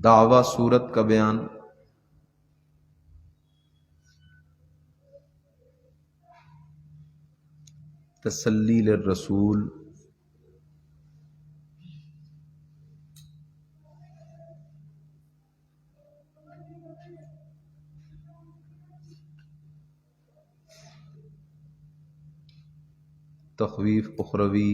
دعویٰ صورت کا بیان، تسلی للرسول، تخویف اخروی،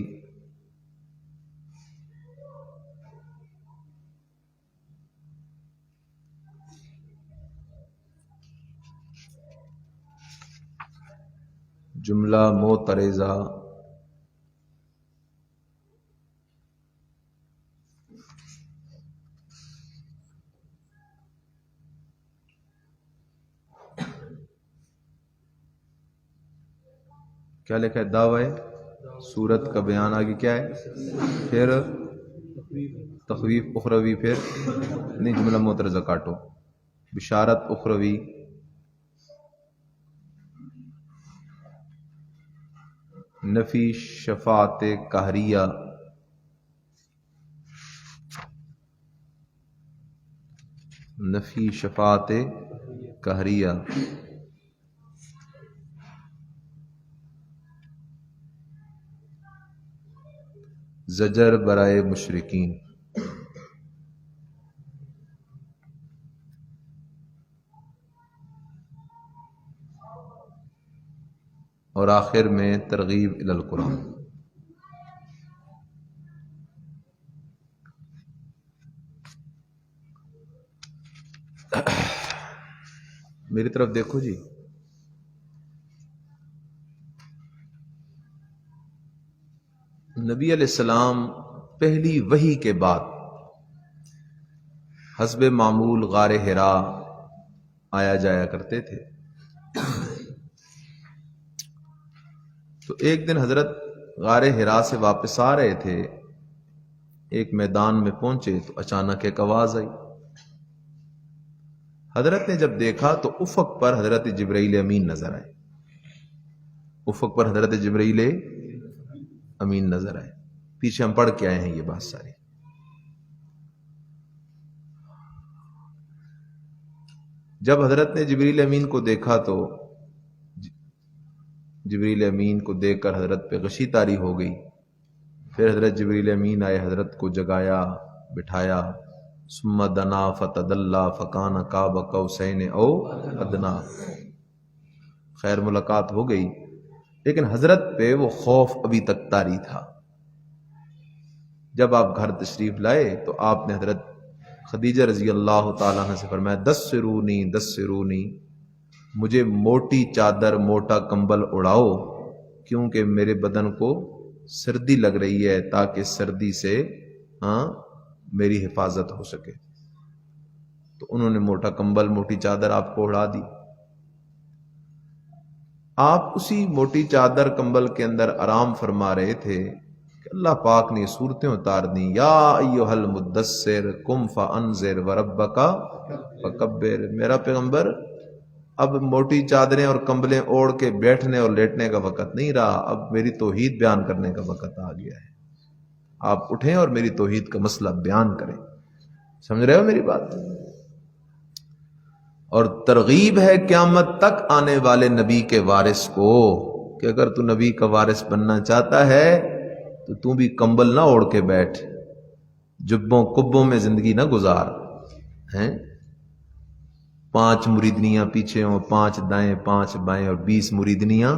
جملہ معترضہ، کیا لکھا ہے؟ دعوی صورت کا بیان، آگے کیا ہے؟ پھر تخویف اخروی، پھر نہیں، جملہ معترضہ کاٹو، بشارت اخروی، نفی شفاعت قہریہ، نفی شفاعت قہریہ، زجر برائے مشرکین، اور آخر میں ترغیب الی القرآن۔ میری طرف دیکھو جی، نبی علیہ السلام پہلی وحی کے بعد حسب معمول غار حرا آیا جایا کرتے تھے۔ تو ایک دن حضرت غار حرا سے واپس آ رہے تھے، ایک میدان میں پہنچے تو اچانک ایک آواز آئی۔ حضرت نے جب دیکھا تو افق پر حضرت جبرائیل امین نظر آئے، افق پر حضرت جبرائیل امین نظر آئے۔ پیچھے ہم پڑھ کے آئے ہیں یہ بات ساری۔ جب حضرت نے جبرائیل امین کو دیکھا تو جبرائیل امین کو دیکھ کر حضرت پہ غشی طاری ہو گئی۔ پھر حضرت جبرائیل امین آئے، حضرت کو جگایا، بٹھایا، ثم دنا فتدلی فکان قاب قوسین او ادنا، خیر ملاقات ہو گئی، لیکن حضرت پہ وہ خوف ابھی تک طاری تھا۔ جب آپ گھر تشریف لائے تو آپ نے حضرت خدیجہ رضی اللہ تعالیٰ عنہ سے فرمایا، دثرونی دثرونی، مجھے موٹی چادر موٹا کمبل اڑاؤ، کیونکہ میرے بدن کو سردی لگ رہی ہے، تاکہ سردی سے میری حفاظت ہو سکے۔ تو انہوں نے موٹا کمبل موٹی چادر آپ کو اڑا دی۔ آپ اسی موٹی چادر کمبل کے اندر آرام فرما رہے تھے کہ اللہ پاک نے صورتیں اتار دیں، یا ایھا المدثر قم فانذر وربک فکبر۔ میرا پیغمبر، اب موٹی چادریں اور کمبلیں اوڑھ کے بیٹھنے اور لیٹنے کا وقت نہیں رہا، اب میری توحید بیان کرنے کا وقت آ گیا ہے۔ آپ اٹھیں اور میری توحید کا مسئلہ بیان کریں۔ سمجھ رہے ہو میری بات؟ اور ترغیب ہے قیامت تک آنے والے نبی کے وارث کو کہ اگر تو نبی کا وارث بننا چاہتا ہے تو تو بھی کمبل نہ اوڑھ کے بیٹھ، جبوں کبوں میں زندگی نہ گزار ہیں۔ 5 مریدنیاں پیچھے ہوں، 5 دائیں 5 بائیں، اور 20 مریدنیاں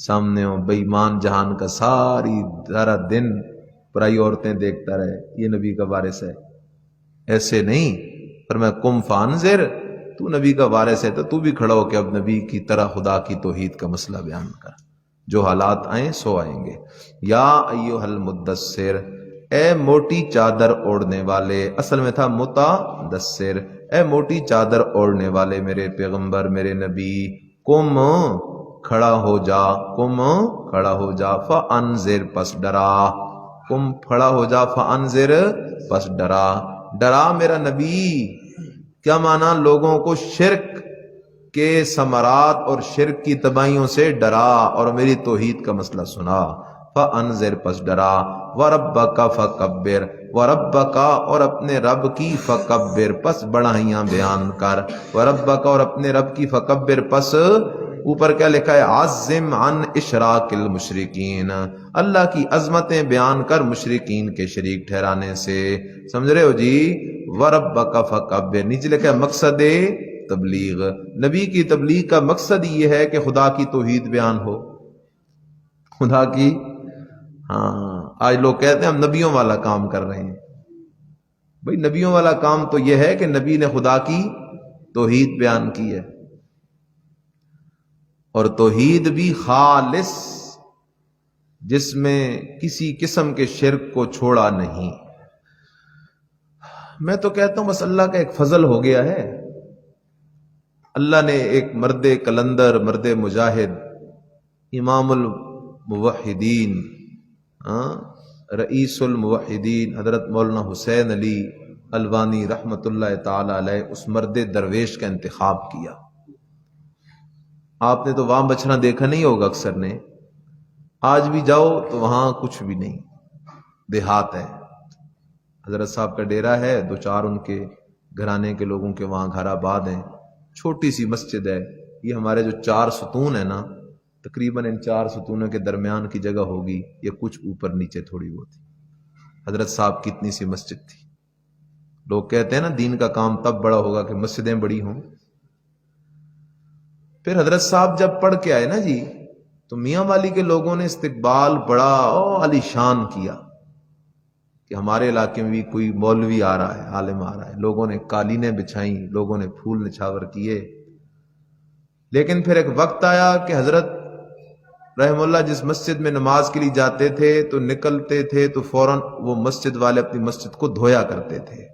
سامنے ہوں، بے ایمان جہان کا سارا دن پرائی عورتیں دیکھتا رہے، یہ نبی کا وارث ہے؟ ایسے نہیں، پر میں قم فانذر، تو نبی کا وارث ہے تو تو بھی کھڑا ہو کہ اب نبی کی طرح خدا کی توحید کا مسئلہ بیان کر، جو حالات آئیں سو آئیں گے۔ یا ایھا المدثر، اے موٹی چادر اوڑھنے والے، اصل میں تھا متدثر، اے موٹی چادر اوڑھنے والے میرے پیغمبر میرے نبی، قم کھڑا ہو جا، قم کھڑا ہو جا، فانذر پس ڈرا، قم کھڑا ہو جا، فانذر پس ڈرا، ڈرا میرا نبی۔ کیا مانا؟ لوگوں کو شرک کے ثمرات اور شرک کی تباہیوں سے ڈرا اور میری توحید کا مسئلہ سنا۔ فانذر پس ڈرا، وربک فکبر، وربک اور اپنے رب کی، فکبر پس بڑھائیاں بیان کر، وربک اور اپنے رب کی، فکبر پس اوپر کیا لکھا ہے، عظم عن اشراک المشرکین، اللہ کی عظمتیں بیان کر مشرکین کے شریک ٹھہرانے سے، سمجھ رہے ہو جی؟ وربک فکبر، نیچے لکھا ہے مقصد تبلیغ، نبی کی تبلیغ کا مقصد یہ ہے کہ خدا کی توحید بیان ہو، خدا کی، ہاں آج لوگ کہتے ہیں ہم نبیوں والا کام کر رہے ہیں، بھئی نبیوں والا کام تو یہ ہے کہ نبی نے خدا کی توحید بیان کی ہے، اور توحید بھی خالص، جس میں کسی قسم کے شرک کو چھوڑا نہیں۔ میں تو کہتا ہوں بس اللہ کا ایک فضل ہو گیا ہے، اللہ نے ایک مرد کلندر، مرد مجاہد، امام الموحدین، رئیس الموحدین حضرت مولانا حسین علی الوانی رحمت اللہ تعالی علیہ، اس مرد درویش کا انتخاب کیا۔ آپ نے تو وہاں بچنا دیکھا نہیں ہوگا اکثر نے، آج بھی جاؤ تو وہاں کچھ بھی نہیں، دیہات ہے، حضرت صاحب کا ڈیرا ہے، دو چار ان کے گھرانے کے لوگوں کے وہاں گھر آباد ہیں، چھوٹی سی مسجد ہے، یہ ہمارے جو 4 ستون ہیں نا، تقریباً ان 4 ستونوں کے درمیان کی جگہ ہوگی، یہ کچھ اوپر نیچے تھوڑی بہت تھی، حضرت صاحب کی اتنی سی مسجد تھی۔ لوگ کہتے ہیں نا دین کا کام تب بڑا ہوگا کہ مسجدیں بڑی ہوں۔ پھر حضرت صاحب جب پڑھ کے آئے نا جی، تو میاں والی کے لوگوں نے استقبال بڑا عالی شان کیا کہ ہمارے علاقے میں بھی کوئی مولوی آ رہا ہے، عالم آ رہا ہے، لوگوں نے قالینیں بچھائیں، لوگوں نے پھول نچھاور کیے۔ لیکن پھر ایک وقت آیا کہ حضرت رحم اللہ جس مسجد میں نماز کے لیے جاتے تھے تو نکلتے تھے تو فوراً وہ مسجد والے اپنی مسجد کو دھویا کرتے تھے۔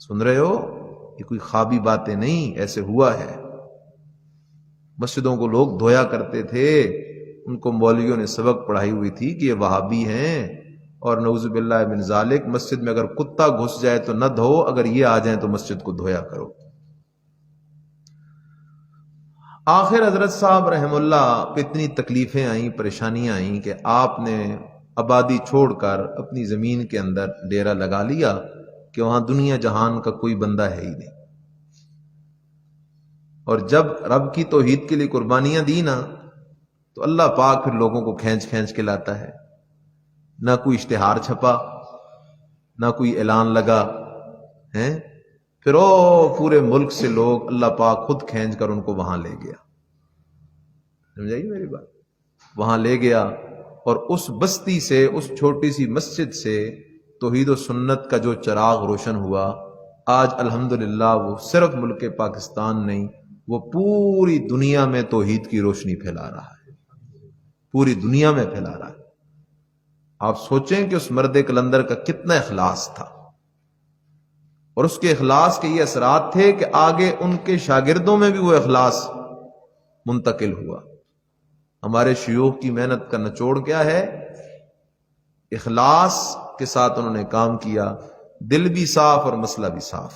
سن رہے ہو؟ یہ کوئی خوابی باتیں نہیں، ایسے ہوا ہے، مسجدوں کو لوگ دھویا کرتے تھے، ان کو مولویوں نے سبق پڑھائی ہوئی تھی کہ یہ وہابی ہیں، اور نعوذ باللہ من ذالک، مسجد میں اگر کتا گھس جائے تو نہ دھو، اگر یہ آ جائیں تو مسجد کو دھویا کرو۔ آخر حضرت صاحب رحم اللہ پہ اتنی تکلیفیں آئیں، پریشانیاں آئیں کہ آپ نے آبادی چھوڑ کر اپنی زمین کے اندر ڈیرا لگا لیا کہ وہاں دنیا جہان کا کوئی بندہ ہے ہی نہیں، اور جب رب کی توحید کے لیے قربانیاں دی نا تو اللہ پاک پھر لوگوں کو کھینچ کھینچ کے لاتا ہے، نہ کوئی اشتہار چھپا، نہ کوئی اعلان لگا ہیں، پھر پورے ملک سے لوگ اللہ پاک خود کھینچ کر ان کو وہاں لے گیا، سمجھائیے میری بات، وہاں لے گیا، اور اس بستی سے، اس چھوٹی سی مسجد سے توحید و سنت کا جو چراغ روشن ہوا، آج الحمدللہ وہ صرف ملک پاکستان نہیں، وہ پوری دنیا میں توحید کی روشنی پھیلا رہا ہے، پوری دنیا میں پھیلا رہا ہے۔ آپ سوچیں کہ اس مرد کلندر کا کتنا اخلاص تھا، اور اس کے اخلاص کے یہ اثرات تھے کہ آگے ان کے شاگردوں میں بھی وہ اخلاص منتقل ہوا۔ ہمارے شیوخ کی محنت کا نچوڑ کیا ہے؟ اخلاص کے ساتھ انہوں نے کام کیا، دل بھی صاف اور مسئلہ بھی صاف،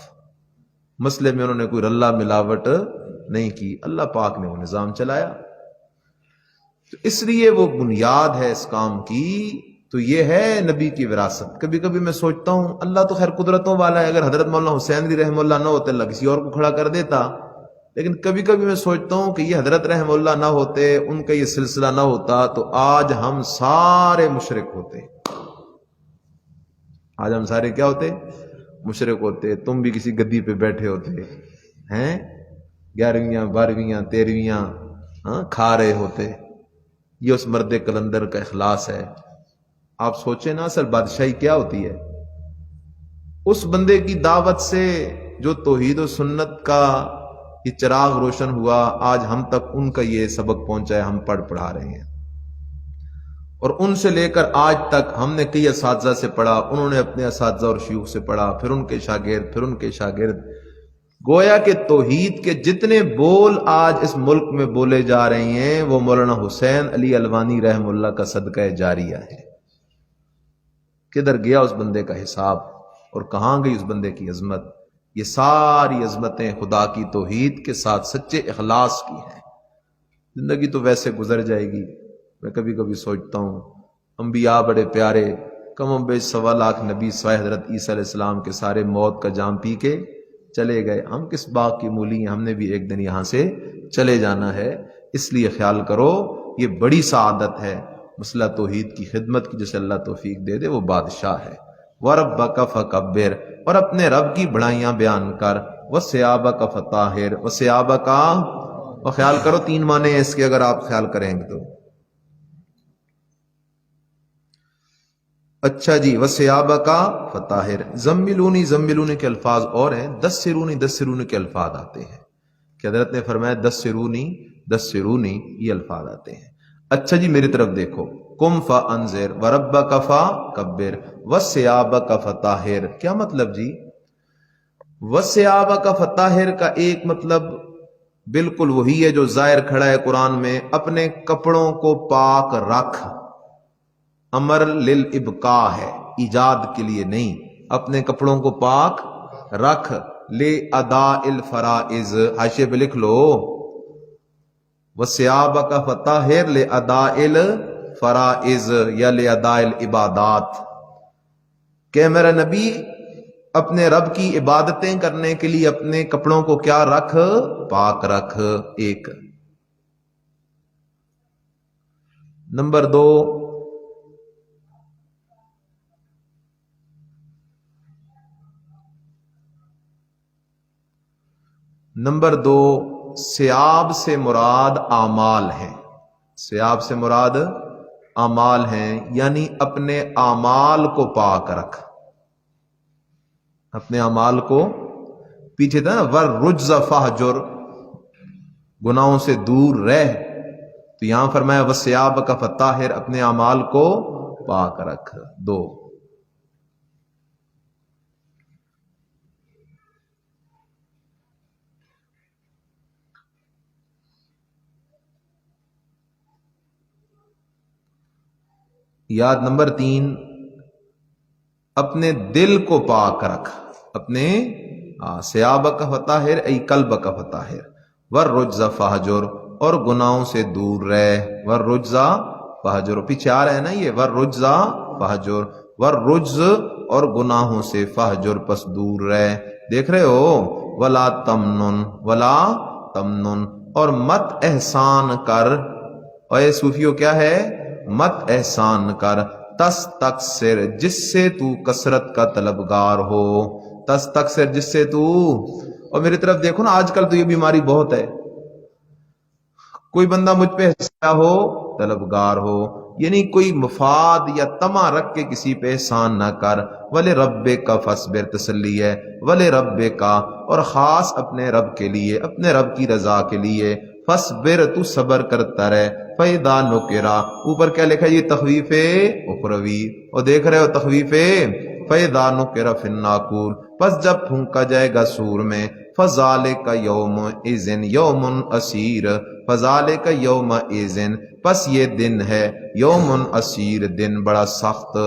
مسئلے میں انہوں نے کوئی رلا ملاوٹ نہیں کی، اللہ پاک نے وہ نظام چلایا۔ تو اس لیے وہ بنیاد ہے اس کام کی، تو یہ ہے نبی کی وراثت۔ کبھی کبھی میں سوچتا ہوں اللہ تو خیر قدرتوں والا ہے، اگر حضرت مولانا حسین علی رحمہ اللہ نہ ہوتے اللہ کسی اور کو کھڑا کر دیتا، لیکن کبھی کبھی میں سوچتا ہوں کہ یہ حضرت رحمہ اللہ نہ ہوتے، ان کا یہ سلسلہ نہ ہوتا تو آج ہم سارے مشرک ہوتے، آج ہم سارے کیا ہوتے؟ مشرک ہوتے، تم بھی کسی گدی پہ بیٹھے ہوتے ہیں، 11ویں 12ویں 13ویں کھا رہے ہوتے۔ یہ اس مرد کلندر کا اخلاص ہے۔ آپ سوچیں نا اصل بادشاہی کیا ہوتی ہے؟ اس بندے کی دعوت سے جو توحید و سنت کا یہ چراغ روشن ہوا، آج ہم تک ان کا یہ سبق پہنچا ہے، ہم پڑھا رہے ہیں، اور ان سے لے کر آج تک ہم نے کئی اساتذہ سے پڑھا، انہوں نے اپنے اساتذہ اور شیوخ سے پڑھا، پھر ان کے شاگرد، پھر ان کے شاگرد، گویا کہ توحید کے جتنے بول آج اس ملک میں بولے جا رہے ہیں وہ مولانا حسین علی الوانی رحم اللہ کا صدقہ جاریہ ہے۔ کدھر گیا اس بندے کا حساب، اور کہاں گئی اس بندے کی عظمت؟ یہ ساری عظمتیں خدا کی توحید کے ساتھ سچے اخلاص کی ہیں۔ زندگی تو ویسے گزر جائے گی، میں کبھی کبھی سوچتا ہوں انبیاء بڑے پیارے، کم و بیش 1.25 لاکھ نبی سوائے حضرت عیسیٰ علیہ السلام کے سارے موت کا جام پی کے چلے گئے. ہم کس باغ کی مولی ہیں، ہم نے بھی ایک دن یہاں سے چلے جانا ہے. اس لیے خیال کرو یہ بڑی سعادت ہے. مسئلہ توحید کی خدمت کی جسے اللہ توفیق دے دے وہ بادشاہ ہے. وَرَبَّكَ فَكَبِّرْ، اور اپنے رب کی بڑائیاں بیان کر. وَثِيَابَكَ فَطَهِّرْ، وَثِيَابَكَ، اور خیال کرو 3 معنی ہیں اس کے اگر آپ خیال کریں گے تو. اچھا جی، وَثِيَابَكَ فَطَهِّرْ. زَمِّلُونِي، زَمِّلُونِي کے الفاظ اور ہیں، دَثِّرُونِي، دَثِّرُونِي کے الفاظ آتے ہیں کہ حضرت نے فرمایا دَثِّرُونِي، دَثِّرُونِي، یہ الفاظ آتے ہیں. اچھا جی میری طرف دیکھو، قُمْ فَأَنذِرْ وَرَبَّكَ فَكَبِّرْ وَثِيَابَكَ فَطَهِّرْ. کیا مطلب جی؟ وَثِيَابَكَ فَطَهِّرْ کا ایک مطلب بالکل وہی ہے جو ظاہر کھڑا ہے قرآن میں، اپنے کپڑوں کو پاک رکھ. امر للابقاء ہے، ایجاد کے لیے نہیں. اپنے کپڑوں کو پاک رکھ. لے اداء الفرائض، حاشیے پہ لکھ لو وَثِيَابَكَ فَطَهِّرْ لِأَدَاءِ الفرائض یا لِأَدَاءِ العبادات، کہ میرا نبی اپنے رب کی عبادتیں کرنے کے لیے اپنے کپڑوں کو کیا رکھ؟ پاک رکھ. ایک نمبر 2، سیاب سے مراد اعمال ہیں. سیاب سے مراد اعمال ہیں، یعنی اپنے اعمال کو پاک رکھ. اپنے اعمال کو، پیچھے تھا نا وَالرُّجْزَ فَاہْجُرْ، گناہوں سے دور رہ، تو یہاں فرمایا وَثِيَابَكَ فَطَهِّرْ، اپنے اعمال کو پاک رکھ. 2 یاد. نمبر 3، اپنے دل کو پاک رکھ. اپنے ثیابک فطہر ای قلبک فطہر. والرجز فہجر، اور گناہوں سے دور رہ. والرجز فہجر، پیچھے آ رہا ہے نا یہ، والرجز فہجر، والرجز اور گناہوں سے فہجر، پس دور رہ. دیکھ رہے ہو، ولا تمنن، ولا تمنن، اور مت احسان کر. اور یہ صوفیوں کیا ہے؟ مت احسان کر. تستکثر، جس سے تو کثرت کا طلبگار ہو. تستکثر، جس سے تو، اور میری طرف دیکھو نا، آج کل تو یہ بیماری بہت ہے. کوئی بندہ مجھ پہ احسان ہو، طلبگار ہو، یعنی کوئی مفاد یا طمع رکھ کے کسی پہ احسان نہ کر. وَلِرَبِّكَ فَاصْبِرْ، تسلی ہے. وَلِرَبِّكَ، اور خاص اپنے رب کے لیے، اپنے رب کی رضا کے لیے. فَاصْبِرْ، تو صبر کرتا رہ. فَإِذَا نُقِرَ، اوپر کیا لکھا ہے یہ؟ تخویف اخروی. اور دیکھ رہے ہو تخویف فَإِذَا نُقِرَ فِي النَّاقُورِ، پس جب پھونکا جائے گا سور میں. فَذَلِكَ يَوْمَئِذٍ يَوْمٌ عَسِيرٌ، فَذَلِكَ يَوْمَئِذٍ، پس یہ دن ہے، یوم عسیر، دن بڑا سخت.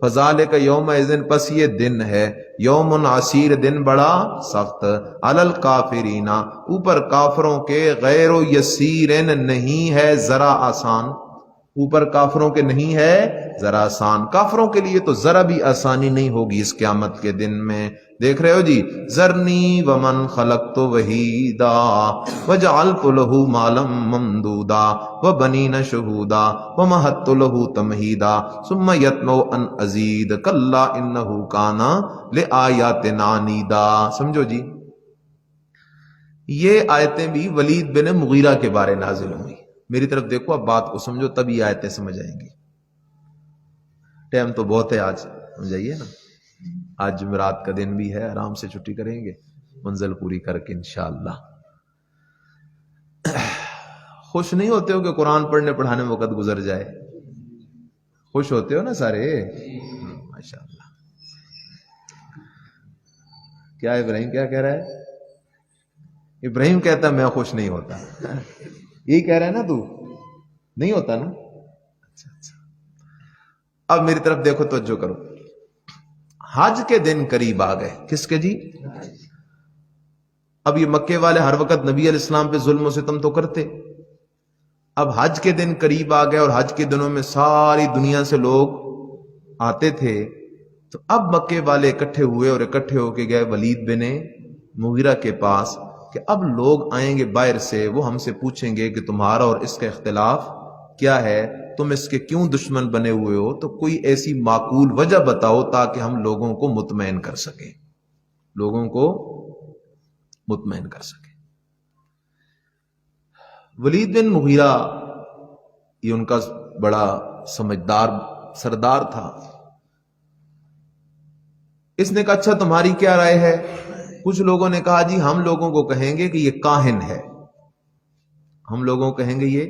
فَذَلِكَ يَوْمَئِذٍ، پس یہ دن ہے، یوم عسیر، دن بڑا سخت. عَلَى الْكَافِرِينَ، اوپر کافروں کے، غیر یسیر، نہیں ہے ذرا آسان. اوپر کافروں کے نہیں ہے ذرا آسان. کافروں کے لیے تو ذرا بھی آسانی نہیں ہوگی اس قیامت کے دن میں. دیکھ رہے ہو جی، ذرنی ومن خلقت وحیدا وجعلت له مالا ممدودا وبنین شہودا ومہدت له تمہیدا ثم یطمع ان ازید کلا انہ کان لآیاتنا عنیدا. سمجھو جی، یہ آیتیں بھی ولید بن مغیرہ کے بارے نازل ہوئی. میری طرف دیکھو، اب بات کو سمجھو تب یہ آیتیں سمجھ آئیں گی. ٹائم تو بہت ہے آج، سمجھائیے نا. آج جمعرات کا دن بھی ہے، آرام سے چھٹی کریں گے منزل پوری کر کے انشاءاللہ. خوش نہیں ہوتے ہو کہ قرآن پڑھنے پڑھانے میں وقت گزر جائے؟ خوش ہوتے ہو نا سارے؟ ماشاءاللہ. کیا ابراہیم کیا کہہ رہا ہے؟ ابراہیم کہتا ہے میں خوش نہیں ہوتا. یہی کہہ رہا ہے نا تو؟ نہیں ہوتا نا؟ اچھا اچھا. اب میری طرف دیکھو، توجہ کرو. حج کے دن قریب آ گئے. کس کے جی؟ اب یہ مکے والے ہر وقت نبی علیہ السلام پہ ظلم و ستم تو کرتے، اب حج کے دن قریب آ گئے اور حج کے دنوں میں ساری دنیا سے لوگ آتے تھے، تو اب مکے والے اکٹھے ہوئے اور اکٹھے ہو کے گئے ولید بن مغیرہ کے پاس کہ اب لوگ آئیں گے باہر سے، وہ ہم سے پوچھیں گے کہ تمہارا اور اس کا اختلاف کیا ہے، تم اس کے کیوں دشمن بنے ہوئے ہو، تو کوئی ایسی معقول وجہ بتاؤ تاکہ ہم لوگوں کو مطمئن کر سکیں، لوگوں کو مطمئن کر سکیں۔ ولید بن مغیرہ یہ ان کا بڑا سمجھدار سردار تھا۔ اس نے کہا اچھا تمہاری کیا رائے ہے؟ کچھ لوگوں نے کہا جی ہم لوگوں کو کہیں گے کہ یہ کاہن ہے، ہم لوگوں کو کہیں گے یہ۔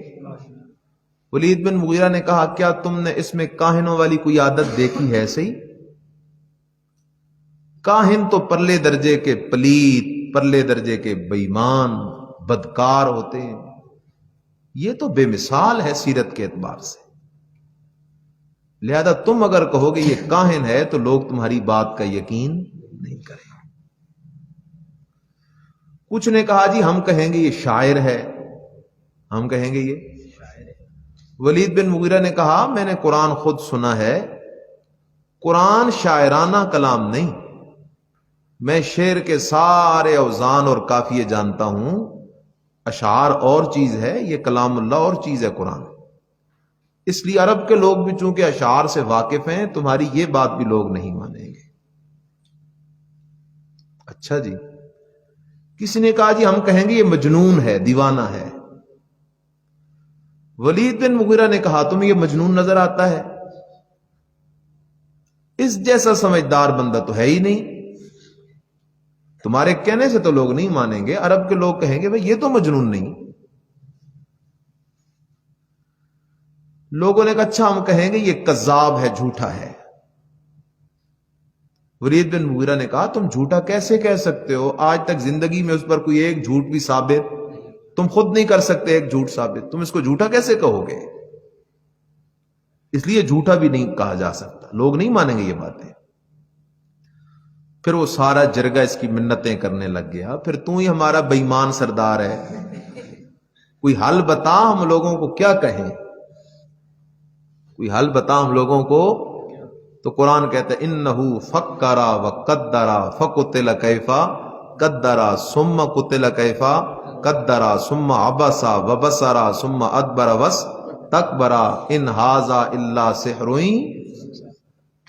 ولید بن مغیرہ نے کہا کیا تم نے اس میں کاہنوں والی کوئی عادت دیکھی ہے؟ صحیح، کاہن تو پرلے درجے کے پلیت، پرلے درجے کے بے ایمان بدکار ہوتے ہیں، یہ تو بے مثال ہے سیرت کے اعتبار سے، لہذا تم اگر کہو گے یہ کاہن ہے تو لوگ تمہاری بات کا یقین نہیں کریں گے۔ کچھ نے کہا جی ہم کہیں گے یہ شاعر ہے، ہم کہیں گے یہ شاعر ہے۔ ولید بن مغیرہ نے کہا میں نے قرآن خود سنا ہے، قرآن شاعرانہ کلام نہیں، میں شعر کے سارے اوزان اور قافیے جانتا ہوں، اشعار اور چیز ہے، یہ کلام اللہ اور چیز ہے قرآن۔ اس لیے عرب کے لوگ بھی چونکہ اشعار سے واقف ہیں، تمہاری یہ بات بھی لوگ نہیں مانیں گے۔ اچھا جی، کسی نے کہا جی ہم کہیں گے یہ مجنون ہے، دیوانہ ہے۔ ولید بن مغیرہ نے کہا تمہیں یہ مجنون نظر آتا ہے؟ اس جیسا سمجھدار بندہ تو ہے ہی نہیں، تمہارے کہنے سے تو لوگ نہیں مانیں گے، عرب کے لوگ کہیں گے بھئی یہ تو مجنون نہیں۔ لوگوں نے کہا اچھا ہم کہیں گے یہ کذاب ہے، جھوٹا ہے۔ ولید بن مغیرہ نے کہا تم جھوٹا کیسے کہہ سکتے ہو؟ آج تک زندگی میں اس پر کوئی ایک جھوٹ بھی ثابت تم خود نہیں کر سکتے، ایک جھوٹ ثابت، تم اس کو جھوٹا کیسے کہو گے؟ اس لیے جھوٹا بھی نہیں کہا جا سکتا، لوگ نہیں مانیں گے یہ باتیں۔ پھر وہ سارا جرگہ اس کی منتیں کرنے لگ گیا، پھر تو ہی ہمارا بے ایمان سردار ہے، کوئی حل بتا ہم لوگوں کو کیا کہیں، کوئی حل بتا ہم لوگوں کو۔ تو قرآن کہتا ہے انہو فکرا وقدرا فقتل کیفا قدرا ثم قتل کیفا قدرا ثم عبسا وبصرا ثم ادبر واستکبرا ان ھذا الا سحر۔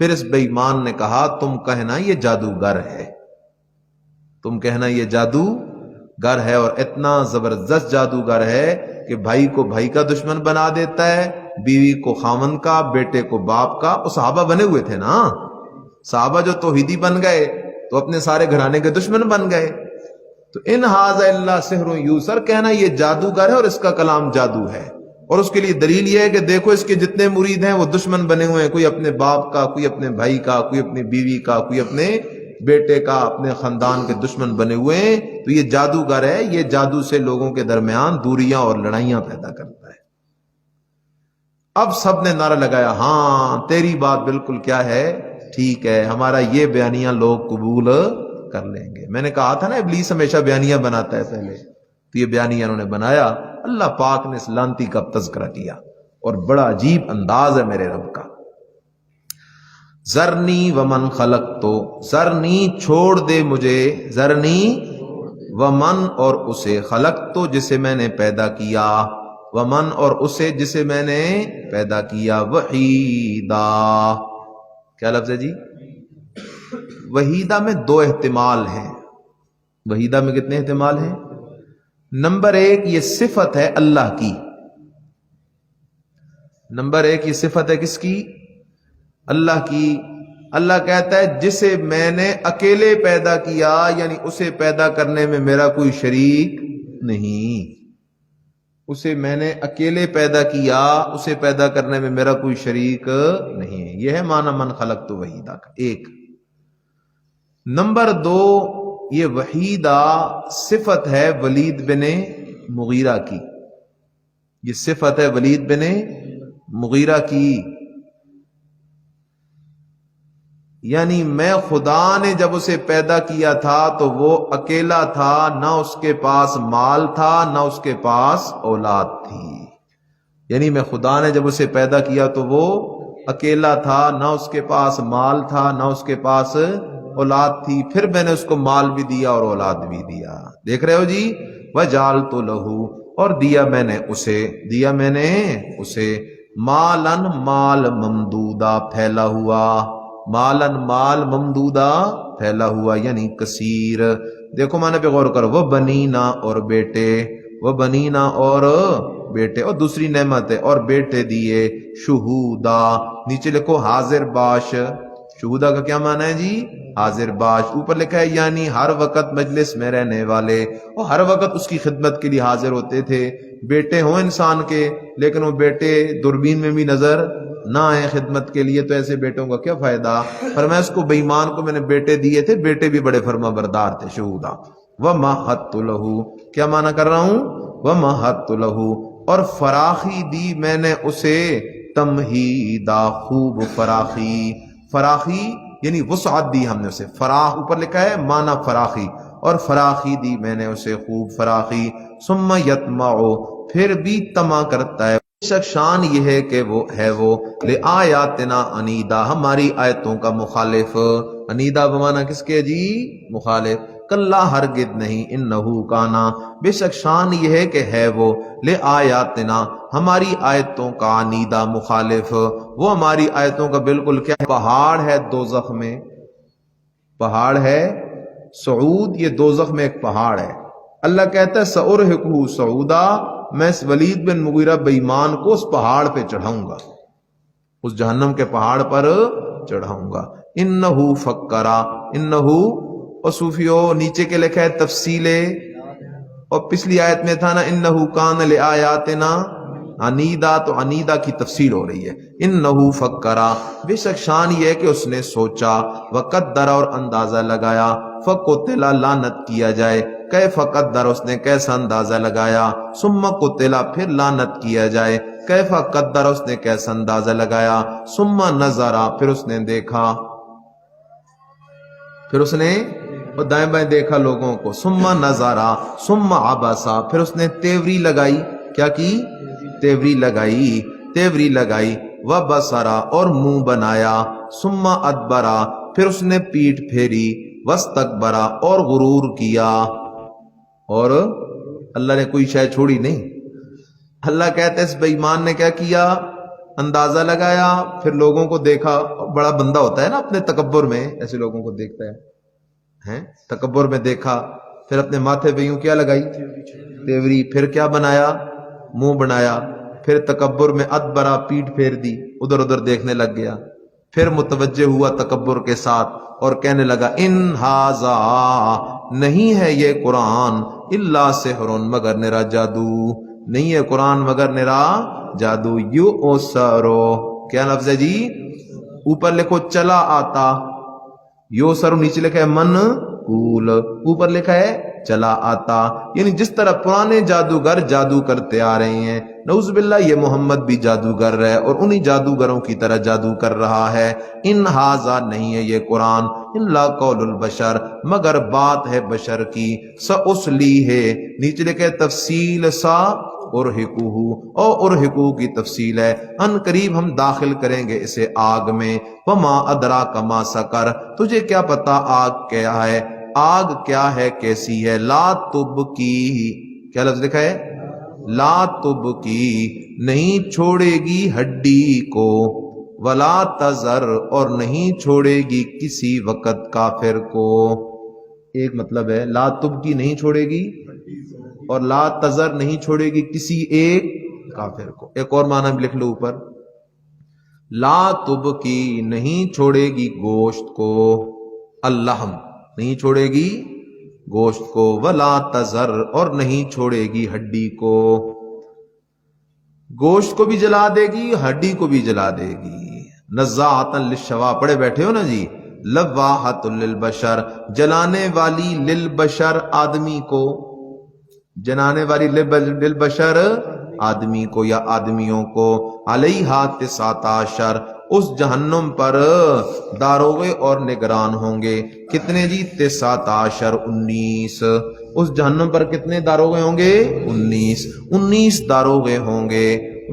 پھر اس بے ایمان نے کہا تم کہنا یہ جادوگر ہے، تم کہنا یہ جادوگر ہے، اور اتنا زبردست جادوگر ہے کہ بھائی کو بھائی کا دشمن بنا دیتا ہے، بیوی کو خامن کا، بیٹے کو باپ کا۔ وہ صحابہ بنے ہوئے تھے نا، صحابہ جو توحیدی بن گئے تو اپنے سارے گھرانے کے دشمن بن گئے۔ تو ان ھذا الا سحر یوسر، کہنا یہ جادوگر ہے اور اس کا کلام جادو ہے، اور اس کے لیے دلیل یہ ہے کہ دیکھو اس کے جتنے مرید ہیں وہ دشمن بنے ہوئے ہیں، کوئی اپنے باپ کا، کوئی اپنے بھائی کا، کوئی اپنی بیوی کا، کوئی اپنے بیٹے کا، اپنے خاندان کے دشمن بنے ہوئے ہیں۔ تو یہ جادوگر ہے، یہ جادو سے لوگوں کے درمیان دوریاں اور لڑائیاں پیدا کرتا ہے۔ اب سب نے نعرہ لگایا ہاں تیری بات بالکل کیا ہے، ٹھیک ہے، ہمارا یہ بیانیہ لوگ قبول کر لیں گے۔ میں نے کہا تھا نا ابلیس ہمیشہ بیانیہ بناتا ہے پہلے، تو یہ بیانیہ انہوں نے بنایا۔ اللہ پاک نے اس لانتی کا تذکرہ کیا، اور بڑا عجیب انداز ہے میرے رب کا۔ ذرنی ومن خلقت، ذرنی چھوڑ دے مجھے، ذرنی ومن اور اسے، خلقت جسے میں نے پیدا کیا، ومن اور اسے جسے میں نے پیدا کیا، وحیدا، کیا لفظ ہے جی؟ وحیدہ میں دو احتمال ہیں۔ وحیدہ میں کتنے احتمال ہیں؟ نمبر ایک یہ صفت ہے اللہ کی، نمبر ایک یہ صفت ہے کس کی؟ اللہ کی۔ اللہ کہتا ہے جسے میں نے اکیلے پیدا کیا، یعنی اسے پیدا کرنے میں میرا کوئی شریک نہیں، اسے میں نے اکیلے پیدا کیا، اسے پیدا کرنے میں میرا کوئی شریک نہیں ہے۔ یہ ہے معنی من خلقت وحیدہ کا ایک۔ نمبر دو یہ وحیدہ صفت ہے ولید بن مغیرہ کی، یہ صفت ہے ولید بن مغیرہ کی، یعنی میں خدا نے جب اسے پیدا کیا تھا تو وہ اکیلا تھا، نہ اس کے پاس مال تھا، نہ اس کے پاس اولاد تھی، یعنی میں خدا نے جب اسے پیدا کیا تو وہ اکیلا تھا، نہ اس کے پاس مال تھا نہ اس کے پاس اولاد تھی، پھر میں نے اس کو مال بھی دیا اور اولاد بھی دیا. دیکھ رہے ہو جی. وجعلت لہ، اور دیا میں نے اسے مالن مال ممدودا پھیلا ہوا، مالن مال ممدودا پھیلا ہوا یعنی کثیر. دیکھو معنی پہ غور کرو. وہ بنینا اور بیٹے، وہ بنینا اور بیٹے، اور دوسری نعمت ہے اور بیٹے دیے. شہودا، نیچے لکھو حاضر باش. شہودا کا کیا معنی ہے جی؟ حاضر باش. اوپر لکھا ہے یعنی ہر وقت مجلس میں رہنے والے، اور ہر وقت اس کی خدمت کے لیے حاضر ہوتے تھے. بیٹے ہوں انسان کے لیکن وہ بیٹے دوربین میں بھی نظر نہ آئے خدمت کے لیے، تو ایسے بیٹوں کا کیا فائدہ. فرمایا اس کو بے ایمان کو میں نے بیٹے دیے تھے، بیٹے بھی بڑے فرما بردار تھے. شہودا. ومہدت لہ، کیا معنی کر رہا ہوں؟ ومہدت لہ، اور فراخی دی میں نے اسے تمہیدا، خوب فراخی. فراخی یعنی وسعت دی ہم نے اسے. فراخ اوپر لکھا ہے معنی فراخی، اور فراخی دی میں نے اسے خوب فراخی. ثم یطمع، پھر بھی طمع کرتا ہے. بے شک شان یہ ہے کہ وہ ہے لآیاتنا انیدا، ہماری آیتوں کا مخالف. انیدا بمانا کس کے جی؟ مخالف. کلا ہرگز نہیں، انہو کانا، بے شک شان یہ ہے کہ ہے وہ لآیاتنا، ہماری آیتوں کا انیدا مخالف. وہ ہماری آیتوں کا بالکل کیا ہے؟ پہاڑ ہے دوزخ میں، پہاڑ ہے صعود، یہ دوزخ میں ایک پہاڑ ہے. اللہ کہتا ہے سأرہقہ صعودا، میں اس ولید بن مغیرہ بے ایمان کو اس پہاڑ پہ چڑھاؤں گا، اس جہنم کے پہاڑ پر چڑھاؤں گا. انہو فکرا، انہو، اور صوفیو نیچے کے لکھا ہے تفصیل، اور پچھلی آیت میں تھا نا انہو کان لآیاتنا انیدا، تو انیدا کی تفصیل ہو رہی ہے. انہو فکرا، بے شک شان یہ ہے کہ اس نے سوچا. وقدر، اور اندازہ لگایا. فقتل، لعنت کیا جائے. کیف قدر، اس نے کیسا اندازہ لگایا. ثم قتل، پھر لعنت کیا جائے. کیف قدر، اس نے کیسا اندازہ لگایا. ثم نظر، پھر اس نے دیکھا، پھر اس نے اور دائیں بائیں دیکھا لوگوں کو. ثم نظرا، ثم عبسا، پھر اس نے تیوری لگائی. کیا کی؟ تیوری لگائی، تیوری لگائی. وبصرا، اور منہ بنایا. ثم ادبرا، پھر اس نے پیٹھ پھیری. واستکبرا، اور غرور کیا. اور اللہ نے کوئی شے چھوڑی نہیں. اللہ کہتے ہیں اس بے ایمان نے کیا کیا؟ اندازہ لگایا، پھر لوگوں کو دیکھا. بڑا بندہ ہوتا ہے نا اپنے تکبر میں، ایسے لوگوں کو دیکھتا ہے، تکبر میں دیکھا، پھر اپنے ماتھے پہ یوں کیا لگائی؟ تیوری. پھر کیا بنایا؟ منہ بنایا. پھر تکبر میں ادبرا، پیٹھ پھیر دی، ادھر ادھر دیکھنے لگ گیا. پھر متوجہ ہوا تکبر کے ساتھ اور کہنے لگا ان ھذا، نہیں ہے یہ قرآن، الا سحر، مگر نرا جادو. نہیں ہے قرآن مگر نرا جادو. یؤسرو، کیا لفظ ہے جی؟ اوپر لکھو چلا آتا. یو سر، نیچے لکھا ہے من قول، اوپر لکھا ہے چلا آتا. یعنی جس طرح پرانے جادوگر جادو کرتے آ رہے ہیں، نعوذ باللہ یہ محمد بھی جادوگر ہے اور انہی جادوگروں کی طرح جادو کر رہا ہے. ان ھذا، نہیں ہے یہ قرآن، الا قول البشر، مگر بات ہے بشر کی. سأصلیہ، نیچے لکھا ہے تفصیل سا ارہقہ، او ارہقہ کی تفصیل ہے، ان قریب ہم داخل کریں گے اسے آگ میں. وما ادراک ما سقر، تجھے کیا پتا آگ کیا ہے، آگ کیا ہے، کیسی ہے. لا تبکی، کیا لفظ لکھا ہے؟ لا تبکی، نہیں چھوڑے گی ہڈی کو. ولا تذر، اور نہیں چھوڑے گی کسی وقت کافر کو. ایک مطلب ہے لا تبکی، نہیں چھوڑے گی، اور لا تذر، نہیں چھوڑے گی کسی ایک کافر کو. ایک اور معنی بھی لکھ لو اوپر. لا تبکی، نہیں چھوڑے گی گوشت کو. اللحم، نہیں چھوڑے گی گوشت کو. ولا تذر، اور نہیں چھوڑے گی ہڈی کو. گوشت کو بھی جلا دے گی، ہڈی کو بھی جلا دے گی. نزاعۃ للشوا، پڑے بیٹھے ہو نا جی. لواحۃ للبشر، جلانے والی، للبشر آدمی کو، جلانے والی للبشر آدمی کو یا آدمیوں کو. علیہا 19، اس جہنم پر داروغے اور نگران ہوں گے. کتنے جی؟ 19، اس جہنم پر کتنے داروغے ہوں گے؟ 19 داروغے ہوں گے.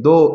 2।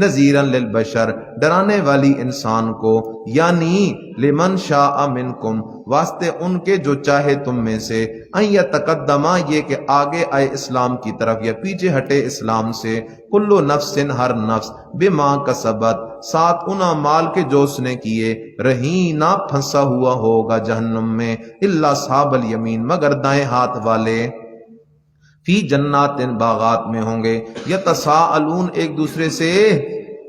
نذیرن للبشر ڈرانے والی انسان کو، یعنی لمن شاء منکم واسطے ان کے جو چاہے تم میں سے، ان یتقدما یہ کہ آگے آئے اسلام کی طرف یا پیچھے ہٹے اسلام سے، کلو نفس ہر نفس بما کسبت ساتھ ان اعمال کے جو اس نے کیے، رہینا پھنسا ہوا ہوگا جہنم میں، الا اصحاب الیمین مگر دائیں ہاتھ والے، فی جنات باغات میں ہوں گے، یتساءلون ایک دوسرے سے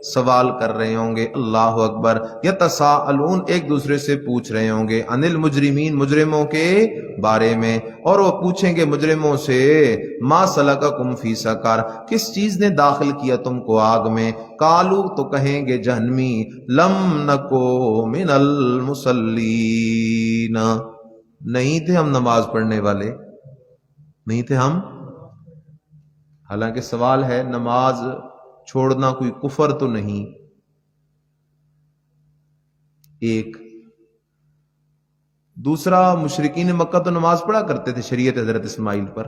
سوال کر رہے ہوں گے، اللہ اکبر، یتساءلون ایک دوسرے سے پوچھ رہے ہوں گے، عن المجرمین مجرموں کے بارے میں، اور وہ پوچھیں گے مجرموں سے، ما سلککم فی سقر کس چیز نے داخل کیا تم کو آگ میں، قالو تو کہیں گے جہنمی، لم نکو من المصلین نہیں تھے ہم نماز پڑھنے والے، نہیں تھے ہم۔ حالانکہ سوال ہے نماز چھوڑنا کوئی کفر تو نہیں، ایک دوسرا مشرکین مکہ تو نماز پڑھا کرتے تھے شریعت حضرت اسماعیل پر،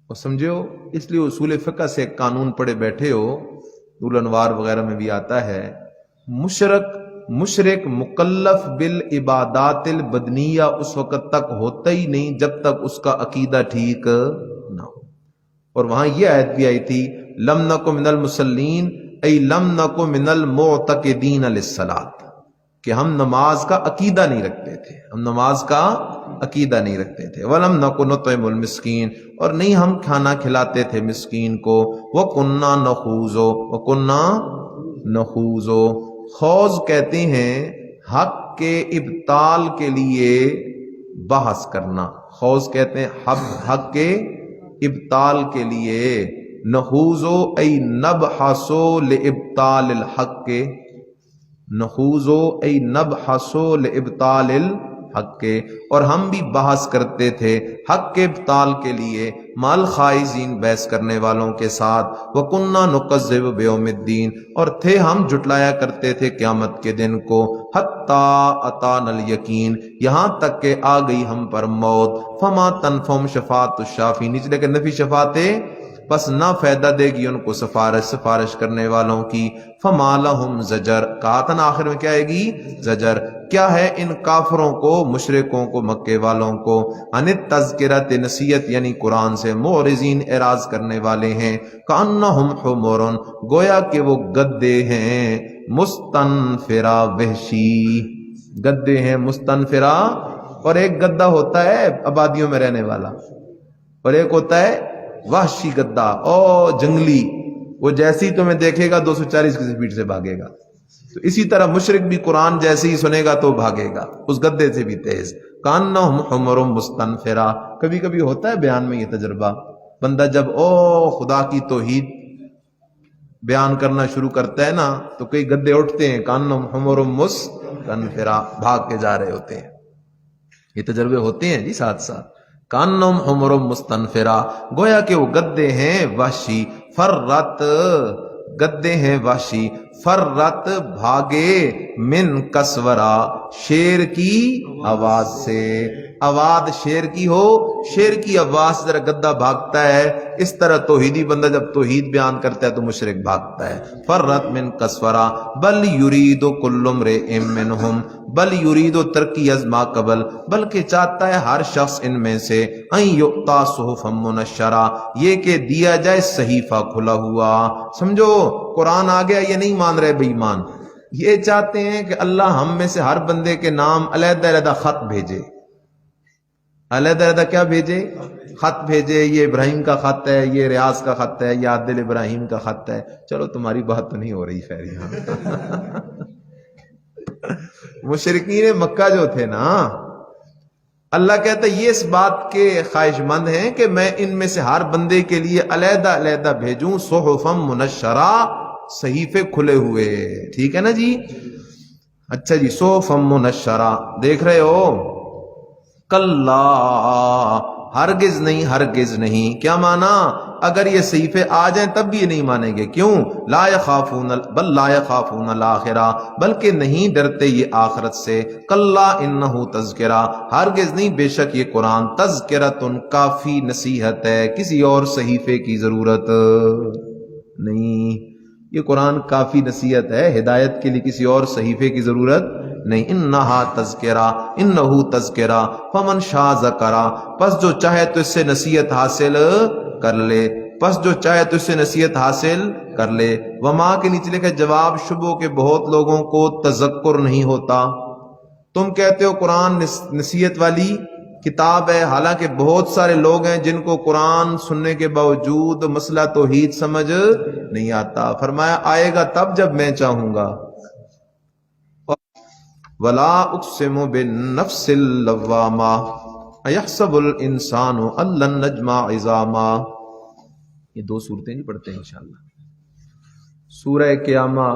اور سمجھو اس لیے اصول فقہ سے ایک قانون پڑھے بیٹھے ہو، نور الانوار وغیرہ میں بھی آتا ہے، مشرک مکلف بالعبادات البدنیہ اس وقت تک ہوتا ہی نہیں جب تک اس کا عقیدہ ٹھیک نہ ہو۔ اور وہاں یہ آیت بھی آئی تھی، لم نکو من المصلین ای لم نکو من المعتقدین للصلاۃ، کہ ہم نماز کا عقیدہ نہیں رکھتے تھے، ہم نماز کا عقیدہ نہیں رکھتے تھے، ولم نکو نطعم المسکین اور نہیں ہم کھانا کھلاتے تھے مسکین کو، وکنا نخوض خوض کہتے ہیں حق کے ابطال کے لیے بحث کرنا، خوض کہتے ہیں حق کے ابطال کے لیے، نخوضو ای نبحثو لابطال الحق، نخوضو ای نبحثو لابطال الحق، اور ہم بھی بحث کرتے تھے حق کے ابطال کے لیے، مال خائزین بحث کرنے والوں کے ساتھ، وَكُنَّا نُكَذِّبُ بِيَوْمِ الدِّينِ اور تھے ہم جھٹلایا کرتے تھے قیامت کے دن کو، حَتَّى أَتَانَا الْيَقِينَ یہاں تک کہ آ گئی ہم پر موت، فَمَا تَنْفَعُهُمْ شَفَاعَةُ الشَّافِعِينَ نیچے لیکن نفی شفاعتیں بس نہ فائدہ دے گی ان کو سفارش کرنے والوں کی، فَمَا لَهُمْ زَجَر کہا تھا نا آخر میں کیا آئے گی، زجر کیا ہے ان کافروں کو مشرکوں کو مکے والوں کو، عن التذکرۃ نصیحت یعنی قرآن سے، معرضین اعراض کرنے والے ہیں، کأنہم حمر گویا کہ وہ گدے ہیں، مستنفرہ وحشی گدے ہیں مستنفرہ، اور ایک گدہ ہوتا ہے آبادیوں میں رہنے والا اور ایک ہوتا ہے وحشی گدہ او جنگلی، وہ جیسی تمہیں دیکھے گا 240 کی سپیڈ سے بھاگے گا، تو اسی طرح مشرک بھی قرآن جیسے ہی سنے گا تو بھاگے گا اس گدے سے بھی تیز، کانہم حمر مستنفرہ کبھی کبھی ہوتا ہے بیان میں یہ تجربہ، بندہ جب خدا کی توحید بیان کرنا شروع کرتا ہے نا تو کئی گدے اٹھتے ہیں، کانہم حمر مستنفرہ بھاگ کے جا رہے ہوتے ہیں، یہ تجربے ہوتے ہیں جی ساتھ ساتھ، کانہم حمر مستنفرہ گویا کہ وہ گدے ہیں وحشی، فرت گدے ہیں وحشی، فرت بھاگے من کسورا شیر کی آواز سے، آواز شیر کی ہو، شیر کی آواز سے ذرا گدہ بھاگتا ہے، اس طرح توحیدی بندہ جب توحید بیان کرتا ہے تو مشرک بھاگتا ہے، فرت من کسورا بل یرید کل امرئ منہم بل یرید ترکی از ما قبل بلکہ چاہتا ہے ہر شخص ان میں سے، ان یؤتی صحفا منشرہ یہ کہ دیا جائے صحیفہ کھلا ہوا، سمجھو قرآن آ گیا یہ نہیں مان رہے بے ایمان، یہ چاہتے ہیں کہ اللہ ہم میں سے ہر بندے کے نام علیحدہ علیحدہ خط بھیجے، علیحدہ علیحدہ کیا بھیجے، خط بھیجے، یہ ابراہیم کا خط ہے، یہ ریاض کا خط ہے، یہ عادل ابراہیم کا خط ہے، چلو تمہاری بات تو نہیں ہو رہی خیر یہاں مشرکین مکہ جو تھے نا اللہ کہتا ہے یہ اس بات کے خواہش مند ہیں کہ میں ان میں سے ہر بندے کے لیے علیحدہ علیحدہ بھیجوں، صحفا منشرہ صحیفے کھلے ہوئے، ٹھیک ہے نا جی، اچھا جی، صحفا منشرہ دیکھ رہے ہو، کلا ہرگز نہیں کیا مانا، اگر یہ صحیفے آ جائیں تب بھی یہ نہیں مانیں گے. کیوں؟ لا یخافون بل لا یخافون الآخرہ، بلکہ نہیں ڈرتے یہ آخرت سے. کلا انہ تذکرہ، ہرگز نہیں، بے شک یہ قرآن تذکرۃ، کافی نصیحت ہے، کسی اور صحیفے کی ضرورت نہیں. یہ قرآن کافی نصیحت ہے، ہدایت کے لیے کسی اور صحیفے کی ضرورت نہیں. انہا تذکرہ، انہو تذکرہ، فمن شاء ذکرہ، پس جو چاہے تو اس سے نصیحت حاصل کر لے، پس جو چاہے تو اس سے نصیحت حاصل کر لے. وما کے نیچے لکھے جواب شبو کے بہت لوگوں کو تذکر نہیں ہوتا. تم کہتے ہو قرآن نصیحت والی کتاب ہے، حالانکہ بہت سارے لوگ ہیں جن کو قرآن سننے کے باوجود مسئلہ توحید سمجھ نہیں آتا. فرمایا آئے گا تب جب میں چاہوں گا. ولا اقسم بالنفس اللوامہ ایحسب الانسان ان لن نجمع عظاما. یہ 2 صورتیں نہیں پڑھتے ہیں انشاءاللہ. سورہ قیامہ